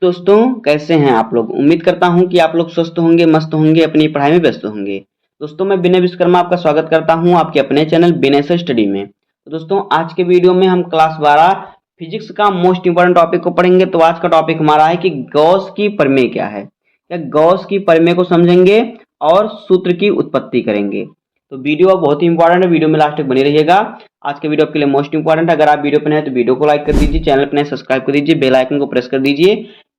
दोस्तों कैसे हैं आप लोग। उम्मीद करता हूं कि आप लोग स्वस्थ होंगे, मस्त होंगे, अपनी पढ़ाई में व्यस्त होंगे। दोस्तों मैं विनय विश्वकर्मा आपका स्वागत करता हूं आपके अपने चैनल विनय से स्टडी में। तो दोस्तों आज के वीडियो में हम क्लास 12 फिजिक्स का मोस्ट इंपोर्टेंट टॉपिक को पढ़ेंगे। तो आज का टॉपिक हमारा है कि गॉस की प्रमेय क्या है, या गॉस की प्रमेय को समझेंगे और सूत्र की उत्पत्ति करेंगे। तो वीडियो बहुत ही इंपॉर्टेंट है, वीडियो में लास्ट तक बने रहिएगा। आज के वीडियो आपके लिए मोस्ट इंपॉर्टेंट है। अगर आप वीडियो पर नए हैं तो वीडियो को लाइक कर दीजिए, चैनल पर नए सब्सक्राइब कर दीजिए, बेल आइकन को प्रेस कर दीजिए,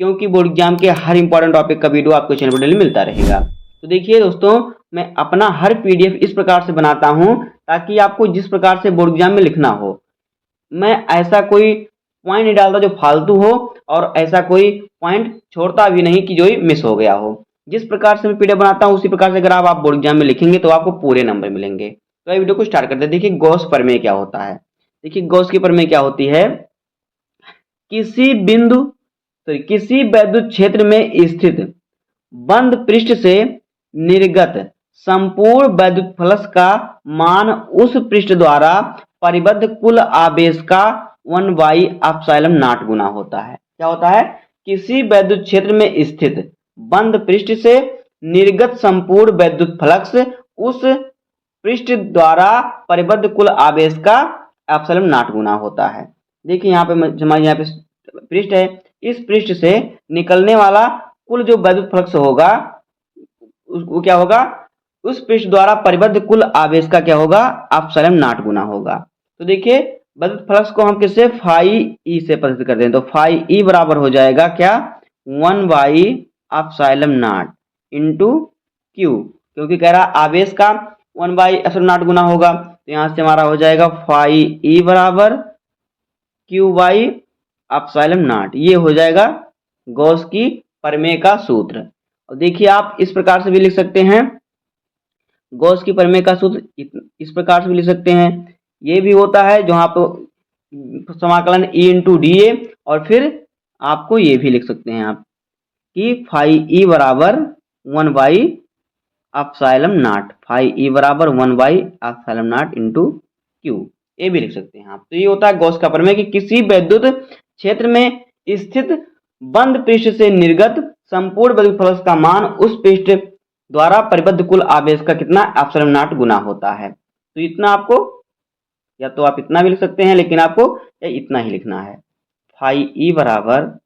क्योंकि बोर्ड एग्जाम के हर इंपॉर्टेंट टॉपिक का वीडियो आपको चैनल पर डेली मिलता रहेगा। तो देखिए दोस्तों, मैं अपना हर पीडीएफ इस प्रकार से बनाता हूं ताकि आपको जिस प्रकार से बोर्ड एग्जाम में लिखना हो, मैं ऐसा कोई पॉइंट नहीं डालता जो फालतू हो, और ऐसा कोई पॉइंट छोड़ता भी नहीं कि जो मिस हो गया हो। जिस प्रकार से मैं पीडीएफ बनाता हूं उसी प्रकार से अगर आप बोर्ड एग्जाम में लिखेंगे तो आपको पूरे नंबर मिलेंगे। तो ये वीडियो को स्टार्ट करते हैं। देखिए गॉस प्रमेय क्या होता है। देखिए गॉस की प्रमेय क्या होती है। किसी वैद्युत क्षेत्र में स्थित बंद पृष्ठ से निर्गत संपूर्ण वैद्युत फ्लक्स का मान उस पृष्ठ द्वारा परिबद्ध कुल आवेश का 1/ε0 गुना होता है। क्या होता है? किसी वैद्युत क्षेत्र में स्थित बंद पृष्ठ से निर्गत संपूर्ण वैद्युत फ्लक्स उस पृष्ठ द्वारा परिबद्ध कुल आवेश का ε0 गुना होता है। देखिए यहाँ पे हमारे यहाँ पे पृष्ठ है, इस पृष्ठ से निकलने वाला कुल जो वैद्युत फ्लक्स होगा वो क्या होगा, उस पृष्ठ द्वारा परिबद्ध कुल आवेश का क्या होगा, ε0 गुना होगा। तो देखिए वैद्युत फ्लक्स को हम किससे, फाई ई से प्रदर्शित करते हैं। तो फाई ई बराबर हो जाएगा क्या, 1/ε0 इंटू क्यू, क्योंकि कह रहा आवेश का 1/ε0 गुना होगा। तो यहां से हमारा हो जाएगा फाई ई बराबर Q/ε0। ये हो जाएगा गॉस की प्रमेय का सूत्र। और देखिए आप इस प्रकार से भी लिख सकते हैं, गॉस की प्रमेय का सूत्र इस प्रकार से भी लिख सकते हैं। ये भी होता है जहां पर समाकलन E इंटू डी ए, और फिर आपको ये भी लिख सकते हैं आप कि फाई ई बराबर 1/ε0, फाई ई बराबर 1/ε0 इंटू क्यू, ये भी लिख सकते हैं आप। तो ये होता है गॉस का प्रमेय कि किसी वैद्युत क्षेत्र में स्थित बंद पृष्ठ से निर्गत संपूर्ण वैद्युत फ्लक्स का मान उस पृष्ठ द्वारा परिबद्ध कुल आवेश का कितना, ε0 गुना होता है। तो इतना आपको, या तो आप इतना भी लिख सकते हैं, लेकिन आपको या इतना ही लिखना है, फाई ई बराबर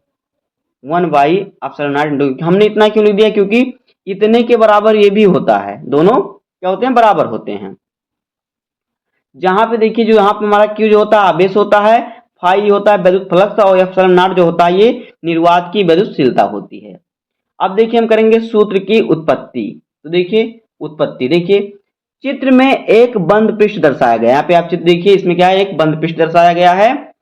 1/ε0 इंटू। हमने इतना क्यों लिख दिया, क्योंकि इतने के बराबर ये भी होता है, दोनों क्या होते हैं, बराबर होते हैं। जहां पे देखिए जो यहाँ पे हमारा क्यू जो होता है आवेश होता है, फाई होता है वैद्युत फ्लक्स, और ε0 जो होता है ये निर्वात की वैद्युतशीलता होती है। अब देखिए हम करेंगे सूत्र की उत्पत्ति। तो देखिए उत्पत्ति, देखिए चित्र में एक बंद पृष्ठ दर्शाया गया है। यहाँ पे आप चित्र देखिए, इसमें क्या है, एक बंद पृष्ठ दर्शाया गया है,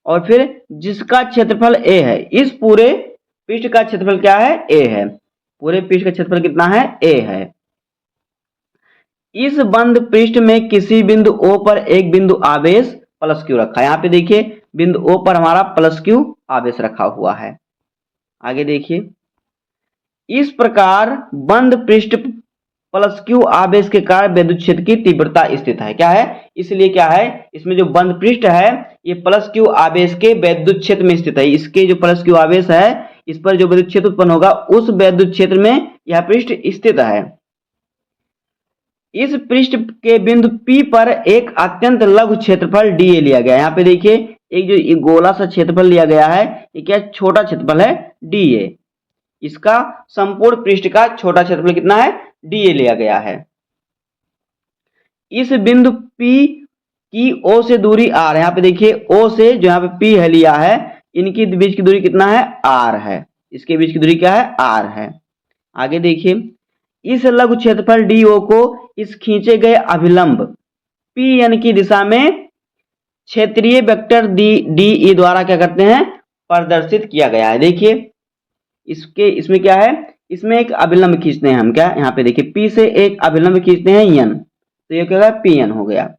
और फिर जिसका क्षेत्रफल a है। इस पूरे पृष्ठ का क्षेत्रफल क्या है, a है। पूरे पृष्ठ का क्षेत्रफल कितना है, a है। इस बंद पृष्ठ में किसी बिंदु O पर एक बिंदु आवेश प्लस क्यू रखा है। यहाँ पे देखिए बिंदु O पर हमारा प्लस क्यू आवेश रखा हुआ है। आगे देखिए, इस प्रकार बंद पृष्ठ प्लस क्यू आवेश के कारण विद्युत क्षेत्र की तीव्रता स्थित है। क्या है, इसलिए क्या है, इसमें जो बंद पृष्ठ है ये प्लस क्यू आवेश के विद्युत क्षेत्र में स्थित है। इसके जो प्लस क्यू आवेश है इस पर जो विद्युत क्षेत्र उत्पन्न होगा उस विद्युत क्षेत्र में यह पृष्ठ स्थित है। इस पृष्ठ के बिंदु P पर एक अत्यंत लघु क्षेत्रफल dA लिया गया है। यहाँ पे देखिए एक जो गोला सा क्षेत्रफल लिया गया है, ये क्या छोटा क्षेत्रफल है dA। इसका संपूर्ण पृष्ठ का छोटा क्षेत्रफल कितना है, dA लिया गया है। इस बिंदु P की O से दूरी R है। यहाँ पे देखिए O से जो यहाँ पे P है लिया है, इनकी बीच की दूरी कितना है, R है। इसके बीच की दूरी क्या है, R है। आगे देखिए, इस लघु क्षेत्रफल DO को इस खींचे गए अभिलंब PN की दिशा में क्षेत्रीय वेक्टर DE द्वारा क्या करते हैं, प्रदर्शित किया गया है। देखिए इसमें क्या है, इसमें एक अभिलंब खींचते हैं हम, क्या यहाँ पे देखिए P से एक अभिलंब खींचते हैं N, तो ये क्या है, PN हो गया।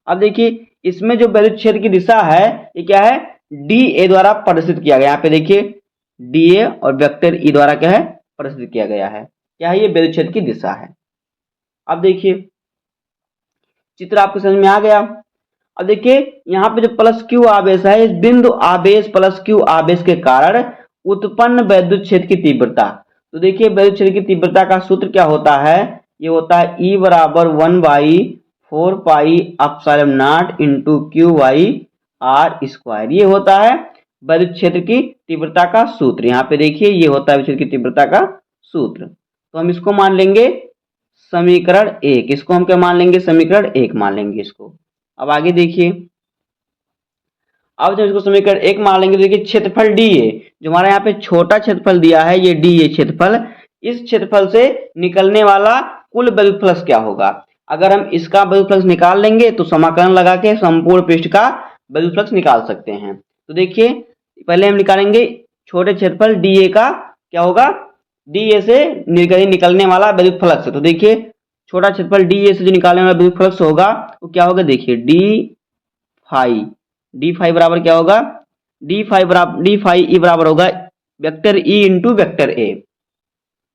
अब देखिए इसमें जो विद्युत क्षेत्र की दिशा है ये क्या है, DA द्वारा प्रदर्शित किया गया। यहाँ पे देखिए DA और वेक्टर E द्वारा क्या है, प्रदर्शित किया गया है। क्या है, ये विद्युत क्षेत्र की दिशा है। अब देखिए चित्र आपको समझ में आ गया। अब देखिए यहाँ पे जो प्लस क्यू आवेश है, इस बिंदु आवेश प्लस क्यू आवेश के कारण उत्पन्न वैद्युत क्षेत्र की तीव्रता। तो देखिए वैद्युत क्षेत्र की तीव्रता का सूत्र क्या होता है, ये होता है E बराबर 1/4 pi epsilon naught into q by r square. ये होता है वैद्युत क्षेत्र की तीव्रता का सूत्र। यहाँ पे देखिए ये होता है विद्युत क्षेत्र की तीव्रता का सूत्र। तो हम इसको मान लेंगे समीकरण 1। इसको हम क्या मान लेंगे, समीकरण 1 मान लेंगे इसको। अब आगे देखिए, अब जब इसको समीकरण 1 मान लेंगे तो देखिए क्षेत्रफल डी ए, जो हमारा यहाँ पे छोटा क्षेत्रफल दिया है, ये डी ए क्षेत्रफल, इस क्षेत्रफल से निकलने वाला कुल वैद्युत फ्लक्स क्या होगा। अगर हम इसका वैद्युत फ्लक्स निकाल लेंगे तो समाकलन लगा के संपूर्ण पृष्ठ का वैद्युत फ्लक्स निकाल सकते हैं। तो देखिए पहले हम निकालेंगे छोटे क्षेत्रफल डी ए का क्या होगा, डी ए से निकलने वाला वैद्युत फ्लक्स। तो देखिए छोटा क्षेत्रफल डी ए से जो निकालने वाला विद्युत फ्लक्स होगा वो क्या होगा, देखिए डी फाई बराबर क्या होगा, डी फाई ई बराबर होगा vector E into vector A.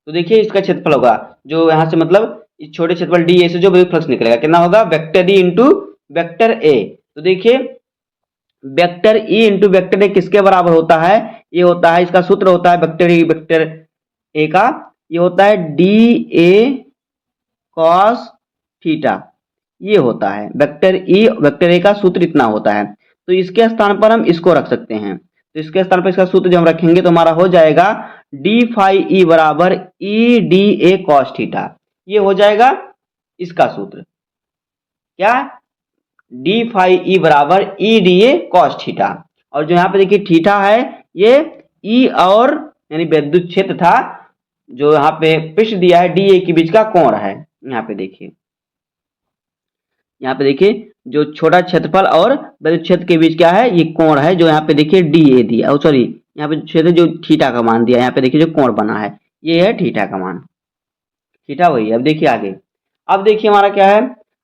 तो देखिए इसका क्षेत्रफल होगा जो यहाँ से मतलब इस छोटे क्षेत्रफल डी ए से जो विद्युत फ्लक्स निकलेगा कितना होगा, vector E into vector A. तो देखिए vector E into vector A किसके बराबर होता है, ये होता है, इसका सूत्र होता है वेक्टर ई वेक्टर ए का, ये होता है डी ए कॉस थीटा। ये होता है वेक्टर ई वेक्टर ए का सूत्र इतना होता है। तो इसके स्थान पर हम इसको रख सकते हैं। तो इसके स्थान पर इसका सूत्र जो हम रखेंगे तो हमारा हो जाएगा डी फाई ई बराबर E D A cos theta. ये हो जाएगा इसका सूत्र क्या, डी फाई ई बराबर E D A cos theta. और जो यहाँ पे देखिए थीटा है ये ई और यानी विद्युत क्षेत्र था जो यहाँ पे पृष्ठ दिया है डी ए के बीच का कोण है। यहाँ पे देखिए जो छोटा क्षेत्रफल और विद्युत क्षेत्र के बीच क्या है, ये कोण है जो यहाँ पे देखिए डी ए दिया, सॉरी यहाँ पे क्षेत्र जो थीटा का मान दिया, यहाँ पे देखिए जो कोण बना है ये है थीटा का मान, थीटा वही है। अब देखिए आगे, अब देखिए हमारा क्या है,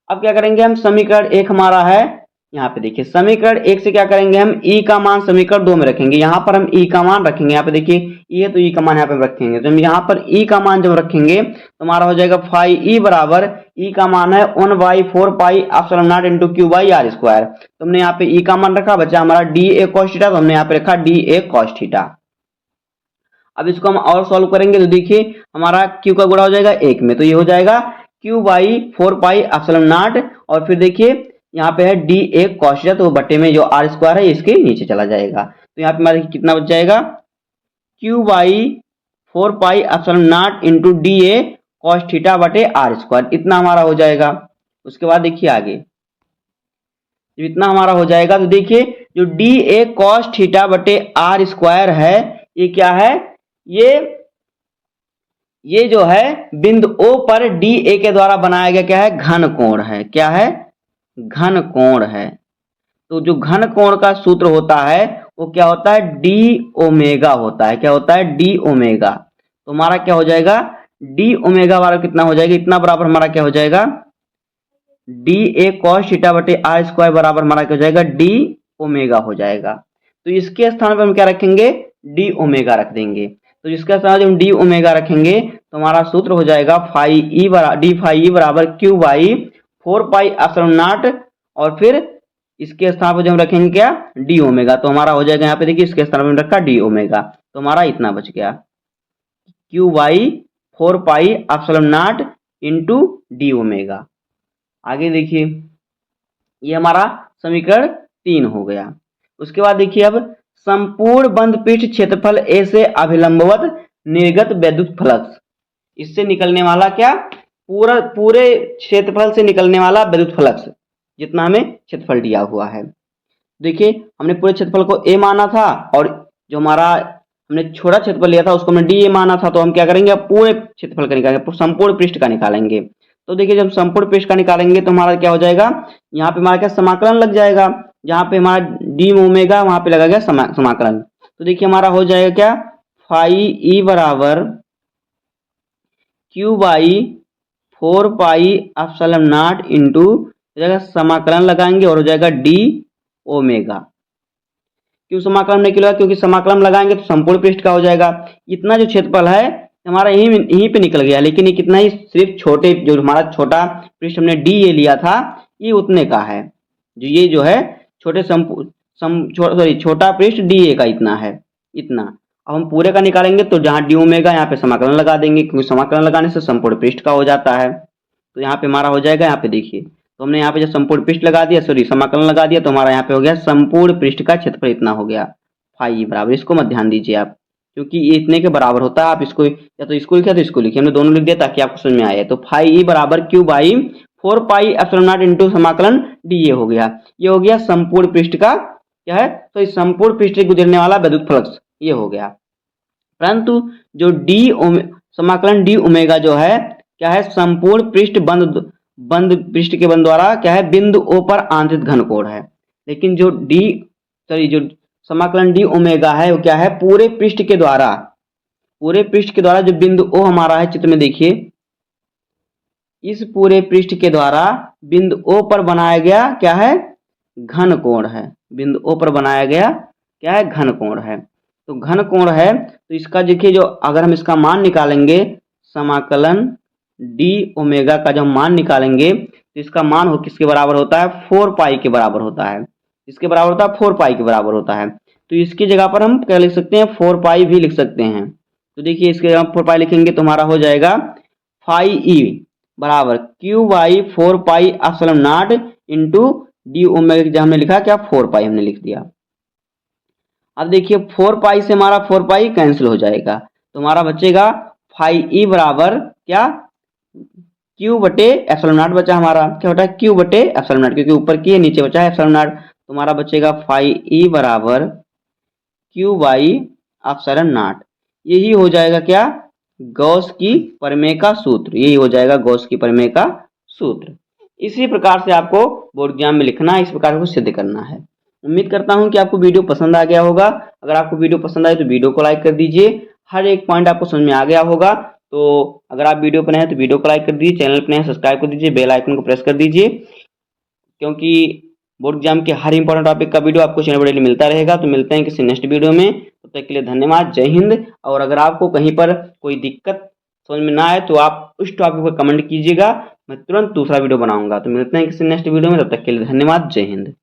अब क्या करेंगे हम, समीकरण 1 हमारा है, यहाँ पे देखिए समीकरण 1 से क्या करेंगे हम, ई का मान समीकरण 2 में रखेंगे। यहाँ पर हम ई का मान रखेंगे, यहाँ पे देखिए ई है तो ई का मान यहाँ पे रखेंगे। तो हम यहाँ पर ई का मान जब रखेंगे तो हमारा हो जाएगा फाई ई बराबर, ई का मान है 1/4 pi epsilon naught into q by r square. तो हमने यहाँ पे ई का मान रखा, बचा हमारा डी ए कॉस थीटा, तो हमने यहाँ पे रखा डी ए कॉस थीटा। अब इसको हम और सॉल्व करेंगे तो देखिए हमारा क्यू का गुणा हो जाएगा 1 में, तो ये हो जाएगा Q by 4 pi epsilon not, और फिर देखिए यहाँ पे है डी ए कॉस थीटा, तो बट्टे में जो आर स्क्वायर है इसके नीचे चला जाएगा। तो यहाँ पे हमारा कितना बच जाएगा, Q by 4 pi epsilon naught into D A cos theta बटे आर स्क्वायर, इतना हमारा हो जाएगा। उसके बाद देखिए आगे जब इतना हमारा हो जाएगा तो देखिए जो डी ए कॉस थीटा बटे आर स्क्वायर है ये क्या है, ये जो है बिंदु O पर डी ए के द्वारा बनाया गया क्या है, घन कोण है। क्या है, घन कोण है। तो जो घन कोण का सूत्र होता है वो क्या होता है, डी ओमेगा होता है। क्या होता है, डी ओमेगा। तो हमारा क्या हो जाएगा, डी ओमेगा बराबर कितना हो जाएगा, इतना बराबर हमारा क्या हो जाएगा, डी ए कॉस थीटा बटे आर स्क्वायर बराबर हमारा क्या हो जाएगा, डी ओमेगा हो जाएगा। तो इसके स्थान पर हम क्या रखेंगे, डी ओमेगा रख देंगे। तो जिसके साथ हम डी ओमेगा रखेंगे तो हमारा सूत्र हो जाएगा फाई ई बराबर डी फाई ई बराबर Q by 4 pi epsilon not, और फिर इसके स्थान पर जो हम रखेंगे क्या, डी ओमेगा। तो हमारा हो जाएगा, यहाँ पे देखिए इसके स्थान पर रखा डी ओमेगा, तो हमारा इतना बच गया Q by 4 pi epsilon naught into D omega. आगे देखिए ये हमारा समीकरण 3 हो गया। उसके बाद देखिए अब संपूर्ण बंद पृष्ठ क्षेत्रफल ए से अभिलंबवत निर्गत वैद्युत फ्लक्स, इससे निकलने वाला क्या, पूरे क्षेत्रफल से निकलने वाला वैद्युत फ्लक्स जितना हमें क्षेत्रफल दिया हुआ है। देखिए हमने पूरे क्षेत्रफल को ए माना था और जो हमारा हमने छोटा क्षेत्रफल लिया था उसको हमने डी ए माना था। तो हम क्या करेंगे, अब पूरे क्षेत्रफल का निकालेंगे, संपूर्ण पृष्ठ का निकालेंगे। तो देखिए जब संपूर्ण पृष्ठ का निकालेंगे तो हमारा क्या हो जाएगा, यहाँ पे हमारा क्या समाकलन लग जाएगा, जहाँ पे हमारा डी ओमेगा वहां पे लगा गया समाकलन। तो देखिए हमारा हो जाएगा क्या, फाई ई बराबर Q by 4 pi epsilon naught into समाकलन लगाएंगे और हो जाएगा डी ओमेगा। क्यों समाकलन नहीं किया, क्योंकि समाकलन लगाएंगे तो संपूर्ण पृष्ठ का हो जाएगा। इतना जो क्षेत्रफल है हमारा यहीं पे निकल गया, लेकिन ये कितना ही सिर्फ छोटे जो हमारा छोटा पृष्ठ हमने डी ए लिया था ये उतने का है, जो ये जो है छोटे छोटा पृष्ठ डी ए का इतना है, इतना। अब हम पूरे का निकालेंगे तो जहाँ डी ओमेगा यहाँ पे समाकलन लगा देंगे, क्योंकि समाकलन लगाने से संपूर्ण पृष्ठ का हो जाता है। तो यहाँ पे हमारा हो जाएगा, यहाँ पे देखिए, तो हमने यहाँ पे जब संपूर्ण पृष्ठ लगा दिया, सॉरी समाकलन लगा दिया, तो हमारा यहाँ पे हो गया संपूर्ण पृष्ठ का क्षेत्रफल इतना हो गया फाई बराबर, इसको मत ध्यान दीजिए आप, क्योंकि ये इतने के बराबर होता है। आप इसको या तो इसको लिखिए तो इसको लिखिए, हमने दोनों लिख दिया ताकि आपको समझ में आए। तो फाई ई बराबर Q by 4 pi epsilon naught into समाकलन डी ए हो गया। ये हो गया संपूर्ण पृष्ठ का क्या है, तो इस संपूर्ण पृष्ठ से गुजरने वाला विद्युत फ्लक्स ये हो गया। परंतु जो समाकलन डी ओमेगा जो है क्या है, संपूर्ण पृष्ठ बंद पृष्ठ के बंद द्वारा क्या है, बिंदु ओ पर आंतरिक घन कोण है। लेकिन जो जो समाकलन डी ओमेगा है वो क्या है, पूरे पृष्ठ के द्वारा जो बिंदु ओ हमारा है, चित्र में देखिए, इस पूरे पृष्ठ के द्वारा बिंदु ओ पर बनाया गया क्या है, घन कोण है। बिंदु ओ पर बनाया गया क्या है, घन कोण है। तो घन कोण है, तो इसका देखिए, जो अगर हम इसका मान निकालेंगे, समाकलन डी ओमेगा का जब मान निकालेंगे तो इसका मान हो किसके बराबर होता है, 4 पाई के बराबर होता है। इसके बराबर होता है 4 पाई के बराबर होता है। तो इसकी जगह पर हम क्या लिख सकते हैं, 4 पाई भी लिख सकते हैं। तो देखिए इसके जगह 4 पाई लिखेंगे तो हमारा हो जाएगा फाई ई बराबर Q by 4 pi epsilon naught into D omega, जब हमने लिखा क्या 4 पाई हमने लिख दिया। अब देखिए 4 पाई से हमारा 4 पाई कैंसिल हो जाएगा, तो हमारा बचेगा फाई ई बराबर क्या, क्यू बटे एप्सिलॉन नॉट बचा हमारा, क्या बटा, क्यू बटे एप्सिलॉन नॉट, क्योंकि ऊपर की है नीचे बचा है एप्सिलॉन नॉट। तो हमारा बचेगा फाई ई बराबर क्यू बाई एप्सिलॉन नॉट। यही हो जाएगा क्या, गॉस की प्रमेय का सूत्र, यही हो जाएगा गॉस की प्रमेय का सूत्र। इसी प्रकार से आपको बोर्ड एग्जाम में लिखना है, इस प्रकार को सिद्ध करना है। उम्मीद करता हूं कि आपको वीडियो पसंद आ गया होगा। अगर आपको वीडियो पसंद आए तो वीडियो को लाइक कर दीजिए, हर एक पॉइंट आपको समझ में आ गया होगा। तो अगर आप वीडियो पर नए हैं तो वीडियो को लाइक कर दीजिए, चैनल पर नए हैं सब्सक्राइब कर दीजिए, बेल आइकन को प्रेस कर दीजिए, क्योंकि बोर्ड एग्जाम के हर इंपॉर्टेंट टॉपिक का वीडियो आपको चैनल पर डेली मिलता रहेगा। तो मिलते हैं किसी नेक्स्ट वीडियो में, तब तक के लिए धन्यवाद, जय हिंद। और अगर आपको कहीं पर कोई दिक्कत समझ में ना आए तो आप उस टॉपिक पर कमेंट कीजिएगा, मैं तुरंत दूसरा वीडियो बनाऊंगा। तो मिलते हैं किसी नेक्स्ट वीडियो में, तब तक के लिए धन्यवाद, जय हिंद।